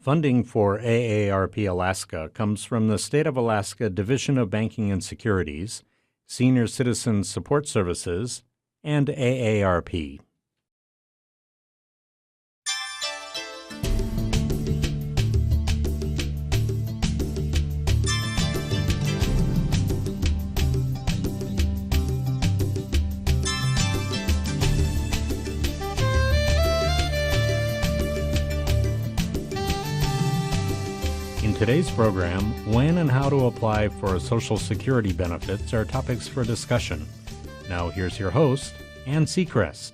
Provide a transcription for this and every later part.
Funding for AARP Alaska comes from the State of Alaska Division of Banking and Securities, Senior Citizen Support Services, and AARP. In today's program, when and how to apply for Social Security benefits are topics for discussion. Now here's your host, Ann Seacrest.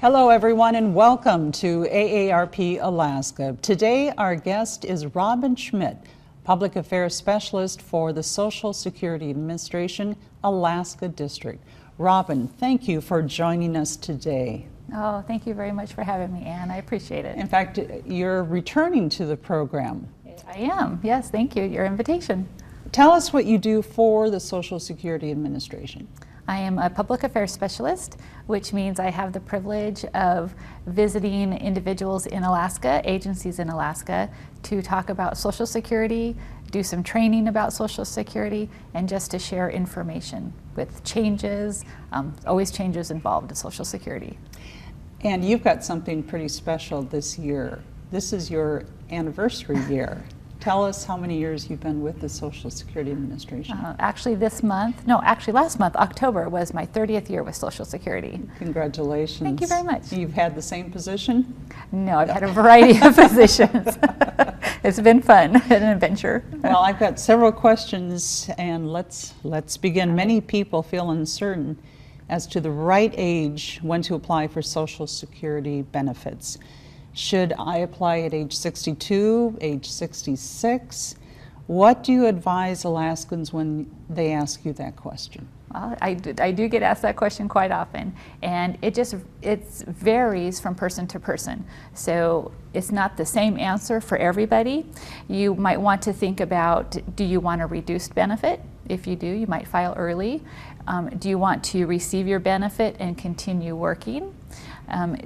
Hello everyone and welcome to AARP Alaska. Today our guest is Robin Schmidt, Public Affairs Specialist for the Social Security Administration, Alaska District. Robin, thank you for joining us today. Oh, thank you very much for having me, Ann. I appreciate it. In fact, you're returning to the program. I am. Yes, thank you. Your invitation. Tell us what you do for the Social Security Administration. I am a public affairs specialist, which means I have the privilege of visiting individuals in Alaska, agencies in Alaska, to talk about Social Security, do some training about Social Security, and just to share information with changes, always changes involved in Social Security. And you've got something pretty special this year. This is your anniversary year. Tell us how many years you've been with the Social Security Administration. Actually last month, October, was my 30th year with Social Security. Congratulations. Thank you very much. You've had the same position? No, I've had a variety of positions. It's been fun, an adventure. Well, I've got several questions, and let's begin. Many people feel uncertain as to the right age when to apply for Social Security benefits. Should I apply at age 62, age 66? What do you advise Alaskans when they ask you that question? Well, I do get asked that question quite often, and it varies from person to person. So it's not the same answer for everybody. You might want to think about, do you want a reduced benefit? If you do, you might file early. Do you want to receive your benefit and continue working?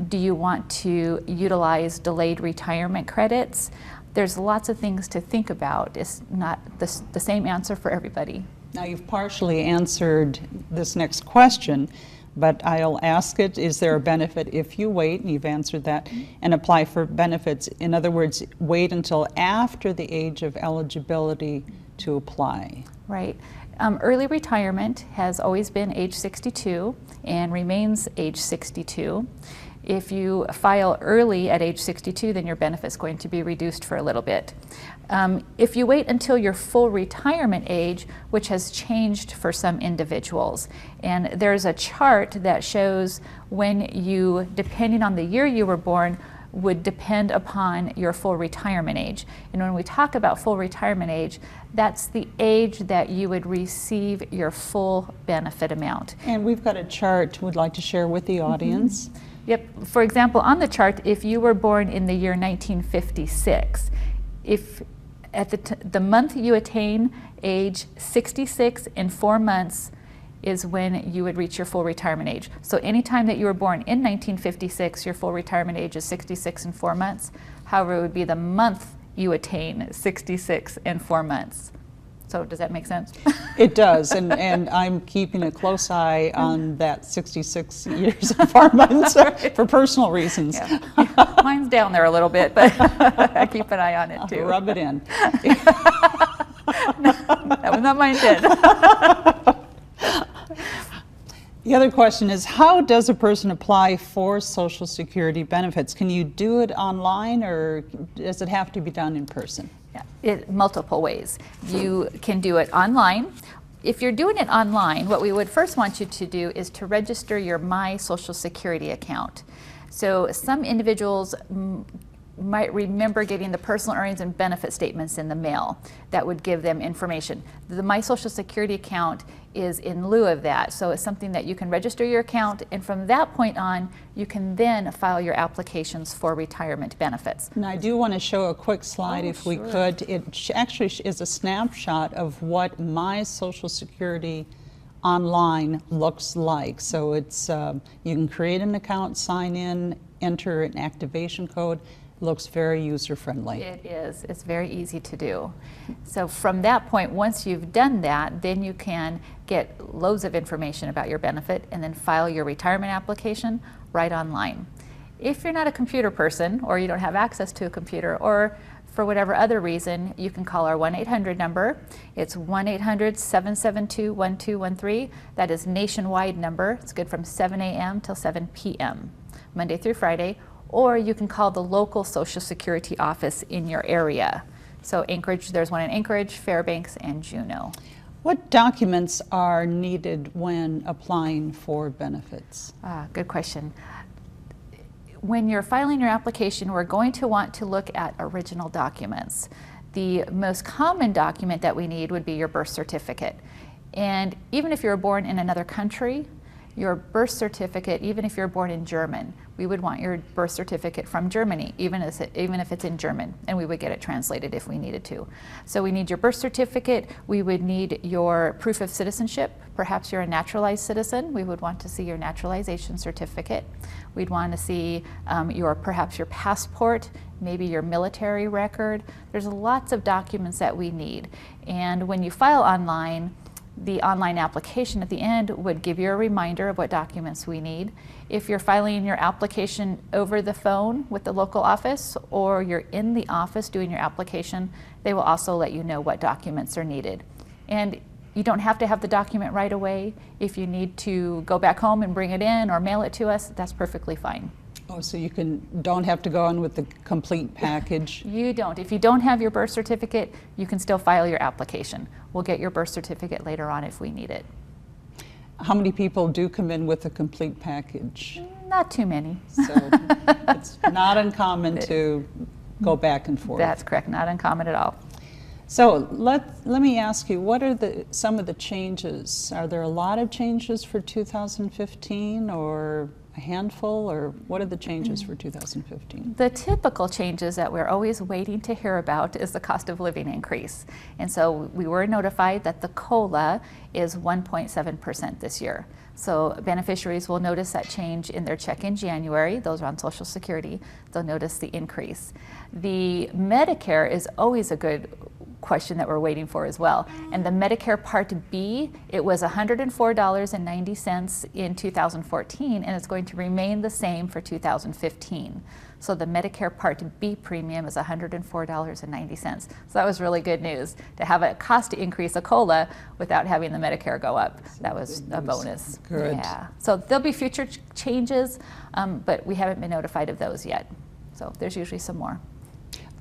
Do you want to utilize delayed retirement credits? There's lots of things to think about. It's not the same answer for everybody. Now, you've partially answered this next question, but I'll ask it. Is there a benefit if you wait, and you've answered that, and apply for benefits? In other words, wait until after the age of eligibility to apply. Right. Early retirement has always been age 62 and remains age 62. If you file early at age 62, then your benefit's going to be reduced for a little bit. If you wait until your full retirement age, which has changed for some individuals, and there's a chart that shows when you, depending on the year you were born, would depend upon your full retirement age. And when we talk about full retirement age, that's the age that you would receive your full benefit amount. And we've got a chart we'd like to share with the audience. Mm-hmm. Yep. For example, on the chart, if you were born in the year 1956, if at the month you attain age 66 and 4 months is when you would reach your full retirement age. So anytime that you were born in 1956, your full retirement age is 66 and 4 months. However, it would be the month you attain 66 and 4 months. So does that make sense? It does, and I'm keeping a close eye on that 66 years and 4 months for personal reasons. Yeah. Mine's down there a little bit, but I keep an eye on it too. Rub it in. No, that was not my intent. The other question is, how does a person apply for Social Security benefits? Can you do it online, or does it have to be done in person? Yeah, multiple ways. You can do it online. If you're doing it online, what we would first want you to do is to register your My Social Security account. So some individuals might remember getting the personal earnings and benefit statements in the mail. That would give them information. The My Social Security account is in lieu of that. So it's something that you can register your account, and from that point on, you can then file your applications for retirement benefits. And I do want to show a quick slide, if we could. It actually is a snapshot of what My Social Security online looks like. So it's you can create an account, sign in, enter an activation code, Looks very user-friendly. It is. It's very easy to do. So from that point, once you've done that, then you can get loads of information about your benefit and then file your retirement application right online. If you're not a computer person, or you don't have access to a computer, or for whatever other reason, you can call our 1-800 number. It's 1-800-772-1213. That is nationwide number. It's good from 7 a.m. till 7 p.m., Monday through Friday. Or you can call the local Social Security office in your area. So Anchorage, there's one in Anchorage, Fairbanks, and Juneau. What documents are needed when applying for benefits? Good question. When you're filing your application, we're going to want to look at original documents. The most common document that we need would be your birth certificate. And even if you're born in another country, your birth certificate, even if you're born in German, we would want your birth certificate from Germany, even if it's in German, and we would get it translated if we needed to. So we need your birth certificate, we would need your proof of citizenship. Perhaps you're a naturalized citizen, we would want to see your naturalization certificate. We'd want to see perhaps your passport, maybe your military record. There's lots of documents that we need. And when you file online, the online application at the end would give you a reminder of what documents we need. If you're filing your application over the phone with the local office, or you're in the office doing your application, they will also let you know what documents are needed. And you don't have to have the document right away. If you need to go back home and bring it in or mail it to us, that's perfectly fine. Oh, so you don't have to go in with the complete package? You don't. If you don't have your birth certificate, you can still file your application. We'll get your birth certificate later on if we need it. How many people do come in with a complete package? Not too many. So it's not uncommon to go back and forth. That's correct. Not uncommon at all. So let me ask you, what are some of the changes? Are there a lot of changes for 2015, or a handful, or what are the changes for 2015? The typical changes that we're always waiting to hear about is the cost of living increase. And so we were notified that the COLA is 1.7% this year. So beneficiaries will notice that change in their check in January. Those are on Social Security. They'll notice the increase. The Medicare is always a good question that we're waiting for as well. And the Medicare Part B, it was $104.90 in 2014, and it's going to remain the same for 2015. So the Medicare Part B premium is $104.90. So that was really good news, to have a cost increase, a COLA, without having the Medicare go up. That was a bonus. Good. Yeah. So there'll be future changes, but we haven't been notified of those yet. So there's usually some more.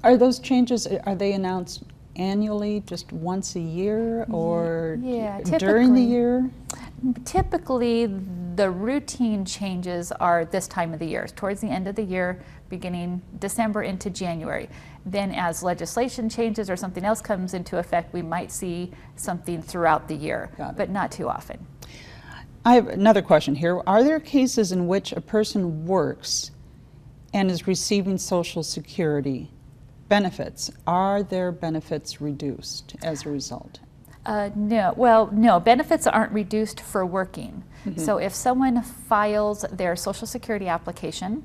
Are those changes, are they announced annually, just once a year, or during the year? Typically, the routine changes are this time of the year, towards the end of the year, beginning December into January. Then as legislation changes or something else comes into effect, we might see something throughout the year, but not too often. I have another question here. Are there cases in which a person works and is receiving Social Security benefits? Are their benefits reduced as a result? No. Well, no. Benefits aren't reduced for working. Mm-hmm. So if someone files their Social Security application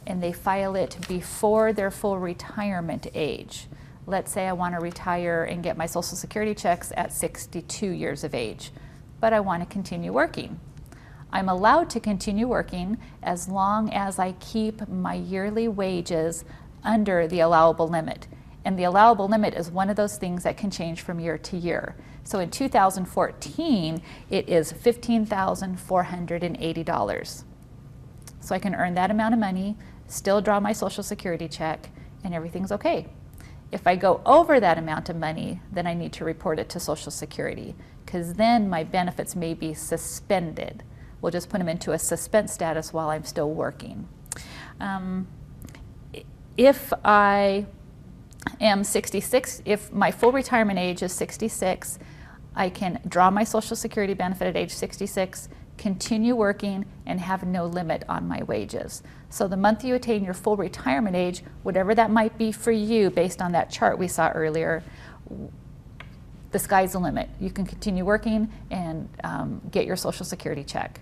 and they file it before their full retirement age, let's say I want to retire and get my Social Security checks at 62 years of age, but I want to continue working. I'm allowed to continue working as long as I keep my yearly wages under the allowable limit. And the allowable limit is one of those things that can change from year to year. So in 2014, it is $15,480. So I can earn that amount of money, still draw my Social Security check, and everything's okay. If I go over that amount of money, then I need to report it to Social Security, because then my benefits may be suspended. We'll just put them into a suspense status while I'm still working. If I am 66, if my full retirement age is 66, I can draw my Social Security benefit at age 66, continue working, and have no limit on my wages. So the month you attain your full retirement age, whatever that might be for you based on that chart we saw earlier, the sky's the limit. You can continue working and get your Social Security check.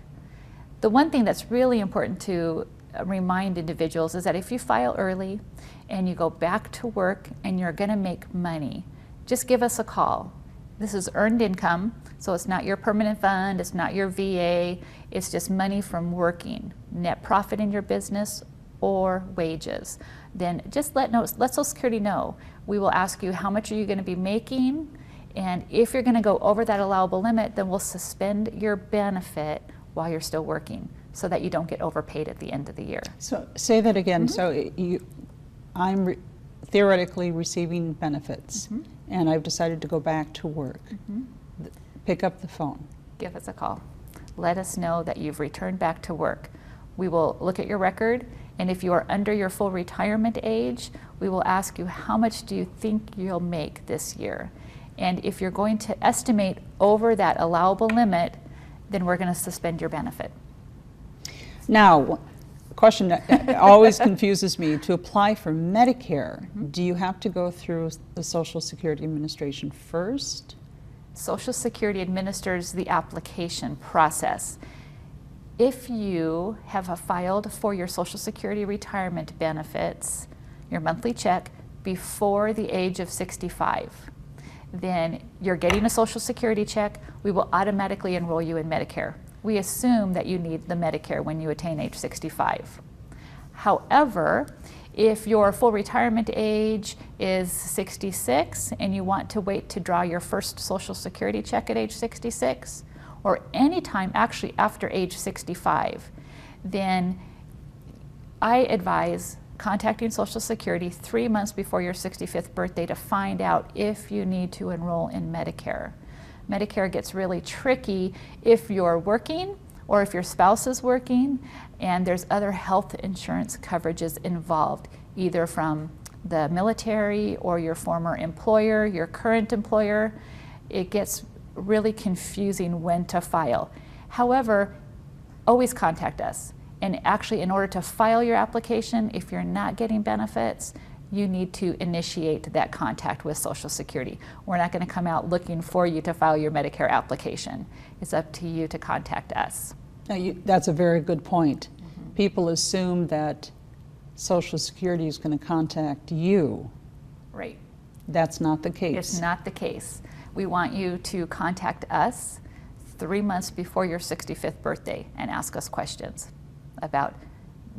The one thing that's really important to remind individuals is that if you file early and you go back to work and you're going to make money, just give us a call. This is earned income, so it's not your permanent fund, it's not your VA, it's just money from working, net profit in your business or wages. Then just let Social Security know. We will ask you how much are you going to be making, and if you're going to go over that allowable limit, then we'll suspend your benefit while you're still working so that you don't get overpaid at the end of the year. So say that again. So I'm theoretically receiving benefits, and I've decided to go back to work. Pick up the phone. Give us a call. Let us know that you've returned back to work. We will look at your record, and if you are under your full retirement age, we will ask you how much do you think you'll make this year. And if you're going to estimate over that allowable limit, then we're going to suspend your benefit. Now, a question that always confuses me. To apply for Medicare, do you have to go through the Social Security Administration first? Social Security administers the application process. If you have filed for your Social Security retirement benefits, your monthly check, before the age of 65, then you're getting a Social Security check, we will automatically enroll you in Medicare. We assume that you need the Medicare when you attain age 65. However, if your full retirement age is 66 and you want to wait to draw your first Social Security check at age 66, or any time actually after age 65, then I advise contacting Social Security 3 months before your 65th birthday to find out if you need to enroll in Medicare. Medicare gets really tricky if you're working or if your spouse is working and there's other health insurance coverages involved, either from the military or your former employer, your current employer. It gets really confusing when to file. However, always contact us. And actually, in order to file your application, if you're not getting benefits, you need to initiate that contact with Social Security. We're not going to come out looking for you to file your Medicare application. It's up to you to contact us. Now that's a very good point. People assume that Social Security is going to contact you. Right. That's not the case. It's not the case. We want you to contact us 3 months before your 65th birthday and ask us questions about,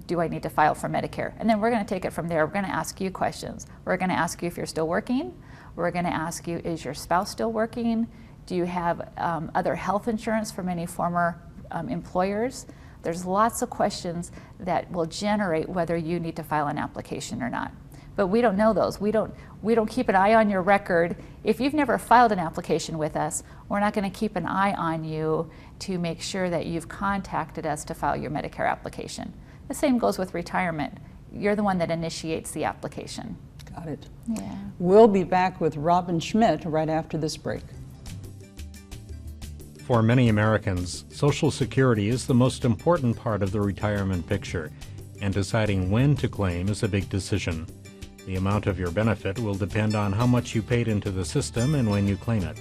do I need to file for Medicare? And then we're going to take it from there. We're going to ask you questions. We're going to ask you if you're still working. We're going to ask you, is your spouse still working? Do you have other health insurance from any former employers? There's lots of questions that will generate whether you need to file an application or not. But we don't know those. We don't keep an eye on your record. If you've never filed an application with us, we're not going to keep an eye on you to make sure that you've contacted us to file your Medicare application. The same goes with retirement. You're the one that initiates the application. Got it. Yeah. We'll be back with Robin Schmidt right after this break. For many Americans, Social Security is the most important part of the retirement picture, and deciding when to claim is a big decision. The amount of your benefit will depend on how much you paid into the system and when you claim it.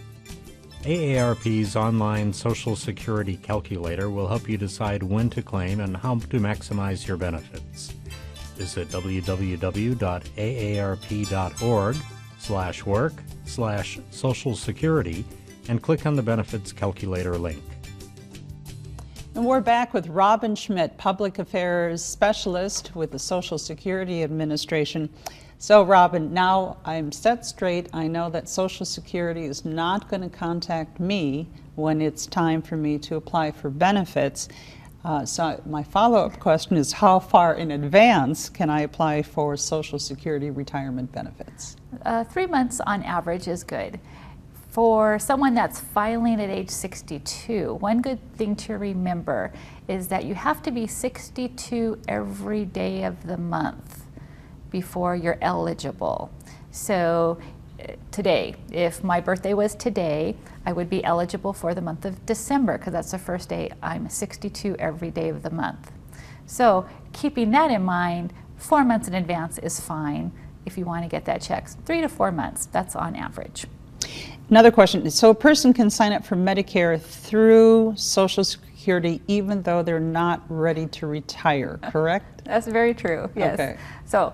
AARP's online Social Security calculator will help you decide when to claim and how to maximize your benefits. Visit www.aarp.org/work/Social Security and click on the Benefits Calculator link. And we're back with Robin Schmidt, Public Affairs Specialist with the Social Security Administration. So Robin, now I'm set straight. I know that Social Security is not going to contact me when it's time for me to apply for benefits. So my follow-up question is, how far in advance can I apply for Social Security retirement benefits? 3 months on average is good. For someone that's filing at age 62, one good thing to remember is that you have to be 62 every day of the month before you're eligible. So today, if my birthday was today, I would be eligible for the month of December because that's the first day I'm 62 every day of the month. So keeping that in mind, 4 months in advance is fine if you want to get that check. 3 to 4 months, that's on average. Another question, so a person can sign up for Medicare through Social Security even though they're not ready to retire, correct? That's very true, yes. Okay. So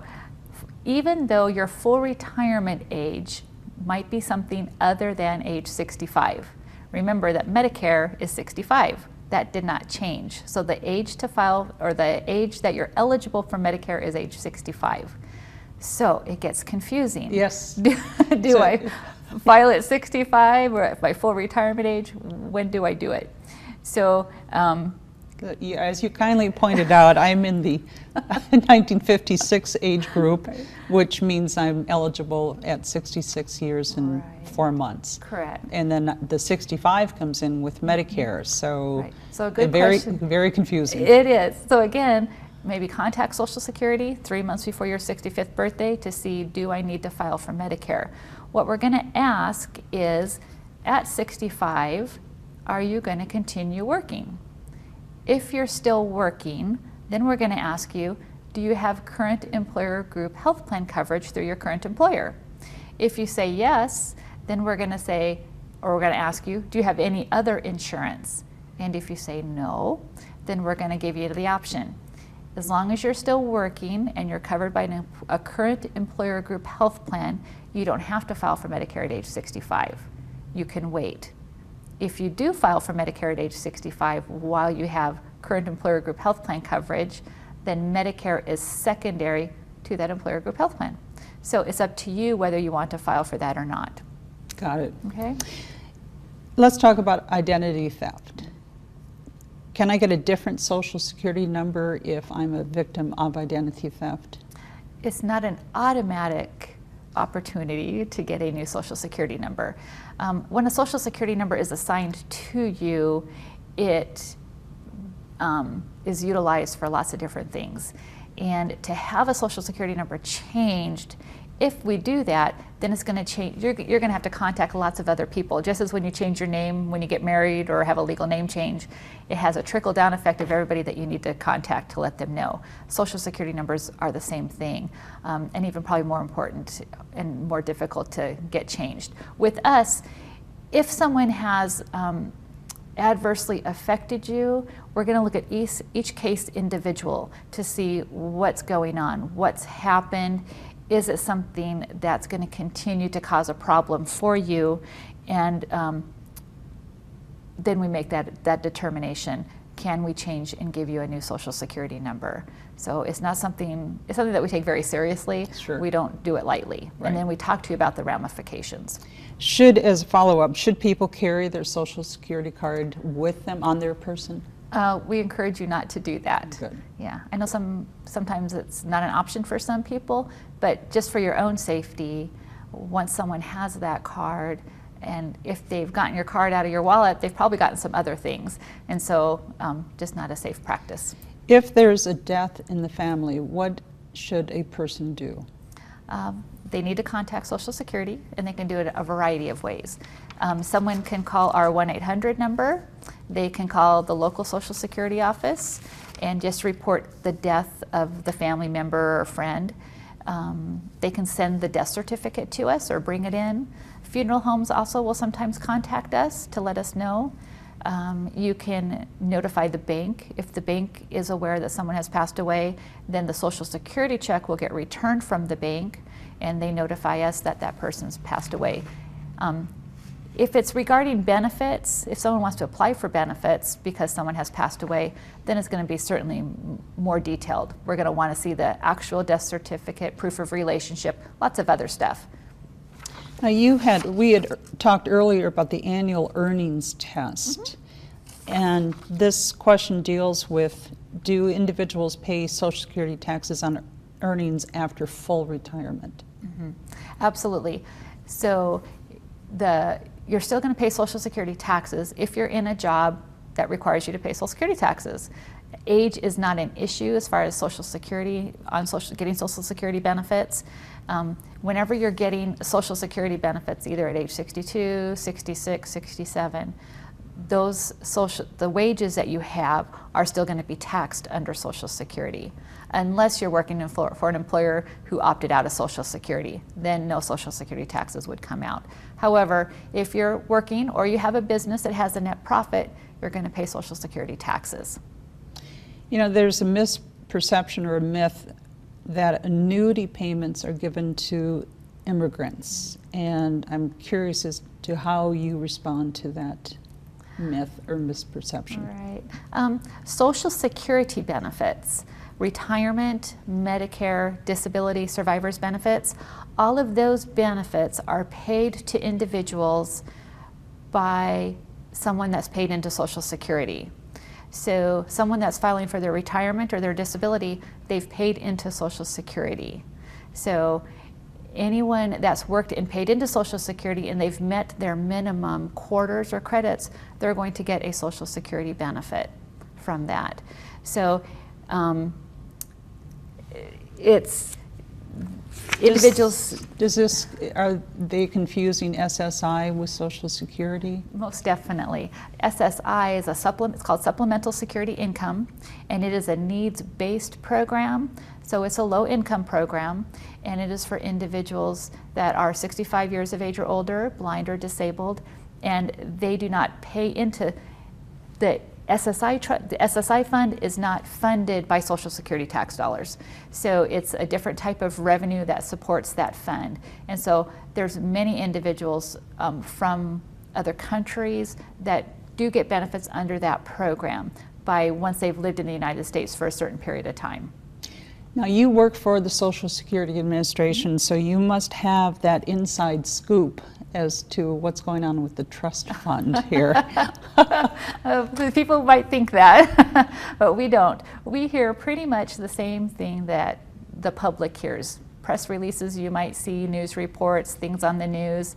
even though your full retirement age might be something other than age 65, remember that Medicare is 65. That did not change. So the age to file, or the age that you're eligible for Medicare, is age 65. So it gets confusing. Yes. Do So- I file at 65 or at my full retirement age? When do I do it? So As you kindly pointed out, I'm in the 1956 age group, which means I'm eligible at 66 years and Right. 4 months. correct. And then the 65 comes in with Medicare, so Right. So a good very, question. very confusing. It is. So again, maybe contact Social Security 3 months before your 65th birthday to see, do I need to file for Medicare? What we're going to ask is, at 65, are you going to continue working? If you're still working, then we're going to ask you, do you have current employer group health plan coverage through your current employer? If you say yes, then we're going to say, or we're going to ask you, do you have any other insurance? And if you say no, then we're going to give you the option. As long as you're still working and you're covered by a current employer group health plan, you don't have to file for Medicare at age 65. You can wait. If you do file for Medicare at age 65 while you have current employer group health plan coverage, then Medicare is secondary to that employer group health plan. So it's up to you whether you want to file for that or not. Got it. Okay? Let's talk about identity theft. Can I get a different Social Security number if I'm a victim of identity theft? It's not an automatic opportunity to get a new Social Security number. When a Social Security number is assigned to you, it is utilized for lots of different things. And to have a Social Security number changed, if we do that, then it's going to change. You're going to have to contact lots of other people. Just as when you change your name when you get married or have a legal name change, it has a trickle-down effect of everybody that you need to contact to let them know. Social Security numbers are the same thing, and even probably more important and more difficult to get changed. With us, if someone has adversely affected you, we're going to look at each case individual to see what's going on, what's happened. Is it something that's going to continue to cause a problem for you? And then we make that determination. Can we change and give you a new Social Security number? So it's something that we take very seriously. Sure. We don't do it lightly. Right. And then we talk to you about the ramifications. As a follow-up, should people carry their Social Security card with them on their person? We encourage you not to do that. Good. Yeah, I know sometimes it's not an option for some people, but just for your own safety, once someone has that card, and if they've gotten your card out of your wallet, they've probably gotten some other things, and so just not a safe practice. If there's a death in the family, what should a person do? They need to contact Social Security, and they can do it a variety of ways. Someone can call our 1-800 number. They can call the local Social Security office and just report the death of the family member or friend. They can send the death certificate to us or bring it in. Funeral homes also will sometimes contact us to let us know. You can notify the bank. If the bank is aware that someone has passed away, then the Social Security check will get returned from the bank, and they notify us that that person's passed away. If it's regarding benefits, if someone wants to apply for benefits because someone has passed away, then it's going to be certainly more detailed. We're going to want to see the actual death certificate, proof of relationship, lots of other stuff. Now we had talked earlier about the annual earnings test, and this question deals with, do individuals pay Social Security taxes on earnings after full retirement? Absolutely. So you're still going to pay Social Security taxes if you're in a job that requires you to pay Social Security taxes. Age is not an issue as far as Social Security, getting Social Security benefits. Whenever you're getting Social Security benefits, either at age 62, 66, 67, the wages that you have are still going to be taxed under Social Security, unless you're working for an employer who opted out of Social Security. Then no Social Security taxes would come out. However, if you're working or you have a business that has a net profit, you're going to pay Social Security taxes. You know, there's a misperception or a myth that annuity payments are given to immigrants, and I'm curious as to how you respond to that myth or misperception. Right. Social Security benefits, retirement, Medicare, disability, survivors benefits, all of those benefits are paid to individuals by someone that's paid into Social Security. So someone that's filing for their retirement or their disability, they've paid into Social Security. So anyone that's worked and paid into Social Security and they've met their minimum quarters or credits, they're going to get a Social Security benefit from that. So it's individuals. Are they confusing SSI with Social Security? Most definitely. SSI is a supplement, it's called Supplemental Security Income, and it is a needs-based program. So it's a low-income program, and it is for individuals that are 65 years of age or older, blind or disabled, and they do not pay into the SSI. The SSI fund is not funded by Social Security tax dollars. So it's a different type of revenue that supports that fund. And so there's many individuals from other countries that do get benefits under that program once they've lived in the United States for a certain period of time. Now, you work for the Social Security Administration, so you must have that inside scoop as to what's going on with the trust fund here. People might think that, but we don't. We hear pretty much the same thing that the public hears. Press releases you might see, news reports, things on the news.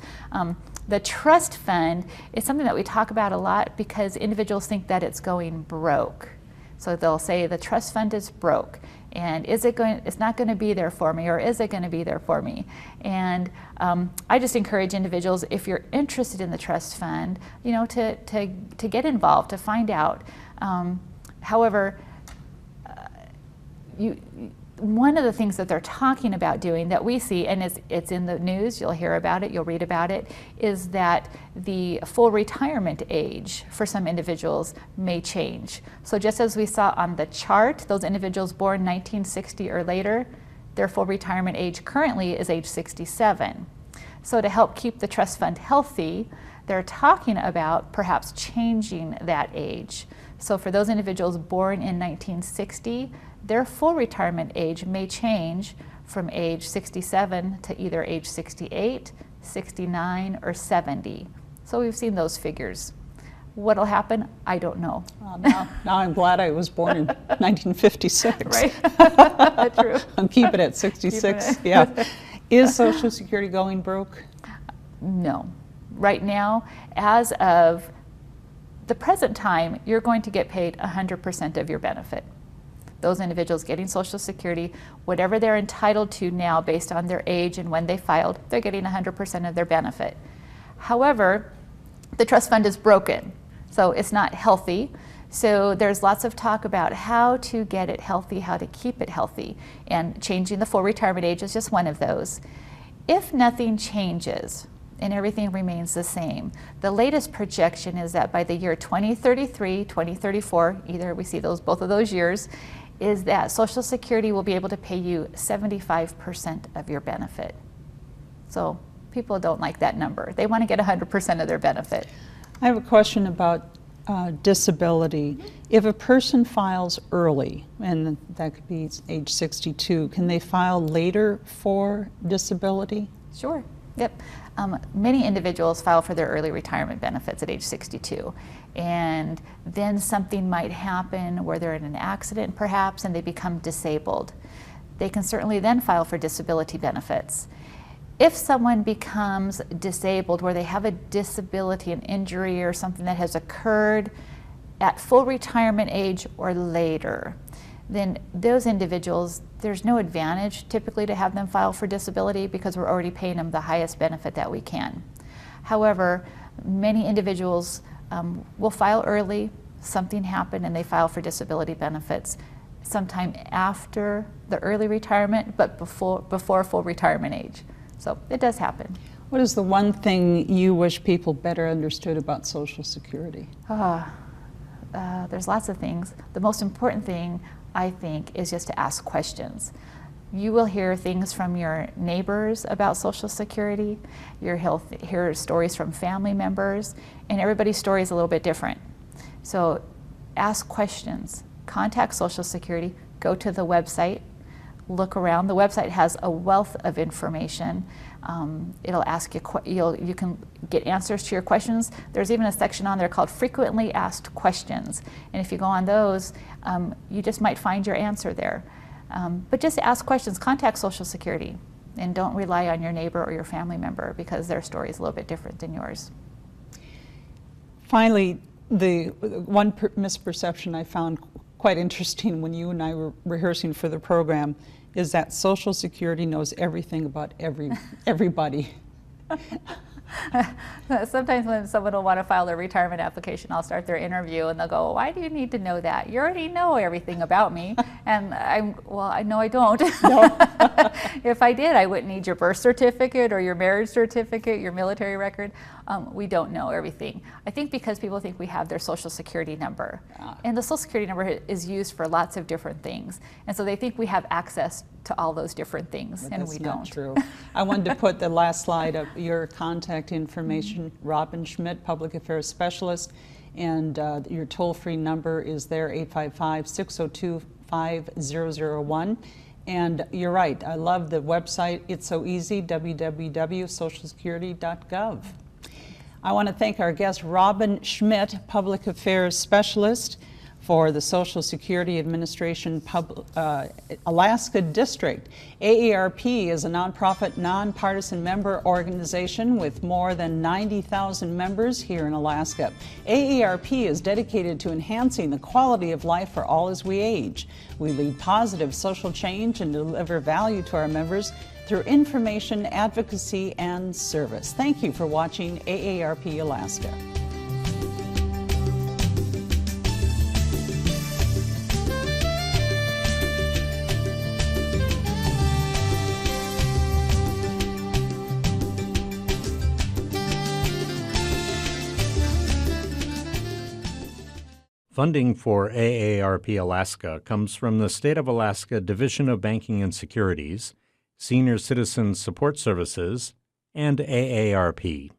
The trust fund is something that we talk about a lot because individuals think that it's going broke. So they'll say the trust fund is broke, and it's not going to be there for me, or is it going to be there for me? And I just encourage individuals, if you're interested in the trust fund, you know, to get involved, to find out. However, one of the things that they're talking about doing that we see, and it's in the news, you'll hear about it, you'll read about it, is that the full retirement age for some individuals may change. So just as we saw on the chart, those individuals born 1960 or later, their full retirement age currently is age 67. So to help keep the trust fund healthy, they're talking about perhaps changing that age. So for those individuals born in 1960, their full retirement age may change from age 67 to either age 68, 69, or 70. So we've sseen those figures. What'll happen? I don't know. Now I'm glad I was born in 1956. Right. True. I'm keeping it 66. Yeah. Is Social Security going broke? No. Right now, as of the present time, you're going to get paid 100% of your benefit. Those individuals getting Social Security, whatever they're entitled to now based on their age and when they filed, they're getting 100% of their benefit. However, the trust fund is broken, so it's not healthy. So there's lots of talk about how to get it healthy, how to keep it healthy, and changing the full retirement age is just one of those. If nothing changes and everything remains the same, the latest projection is that by the year 2033, 2034, either we see both of those years, is that Social Security will be able to pay you 75% of your benefit. So people don't like that number. They want to get 100% of their benefit. I have a question about disability. If a person files early, and that could be age 62, can they file later for disability? Sure. Yep. Many individuals file for their early retirement benefits at age 62, and then something might happen where they're in an accident perhaps and they become disabled. They can certainly then file for disability benefits. If someone becomes disabled where they have a disability, an injury or something that has occurred at full retirement age or later, then those individuals, there's no advantage typically to have them file for disability because we're already paying them the highest benefit that we can. However, many individuals will file early, something happened, and they file for disability benefits sometime after the early retirement, but before full retirement age. So it does happen. What is the one thing you wish people better understood about Social Security? There's lots of things. The most important thing, I think, is just to ask questions. You will hear things from your neighbors about Social Security. You'll hear stories from family members, and everybody's story is a little bit different. So ask questions. Contact Social Security. Go to the website. Look around. The website has a wealth of information. It'll ask you, you can get answers to your questions. There's even a section on there called Frequently Asked Questions. And if you go on those, you just might find your answer there. But just ask questions, contact Social Security, and don't rely on your neighbor or your family member because their story is a little bit different than yours. Finally, the one misperception I found quite interesting when you and I were rehearsing for the program is that Social Security knows everything about everybody. Sometimes when someone will want to file their retirement application, I'll start their interview and they'll go, "Why do you need to know that? You already know everything about me." And I know I don't. No. If I did, I wouldn't need your birth certificate or your marriage certificate, your military record. We don't know everything. I think because people think we have their Social Security number. And the Social Security number is used for lots of different things. And so they think we have access to all those different things, and we don't. That's not true. I wanted to put the last slide of your contact information, Robin Schmidt, Public Affairs Specialist, and your toll-free number is there, 855-602-5001. And you're right, I love the website. It's so easy, www.socialsecurity.gov. I want to thank our guest, Robin Schmidt, Public Affairs Specialist for the Social Security Administration Alaska District. AARP is a nonprofit, nonpartisan member organization with more than 90,000 members here in Alaska. AARP is dedicated to enhancing the quality of life for all as we age. We lead positive social change and deliver value to our members through information, advocacy, and service. Thank you for watching AARP Alaska. Funding for AARP Alaska comes from the State of Alaska Division of Banking and Securities, Senior Citizen Support Services, and AARP.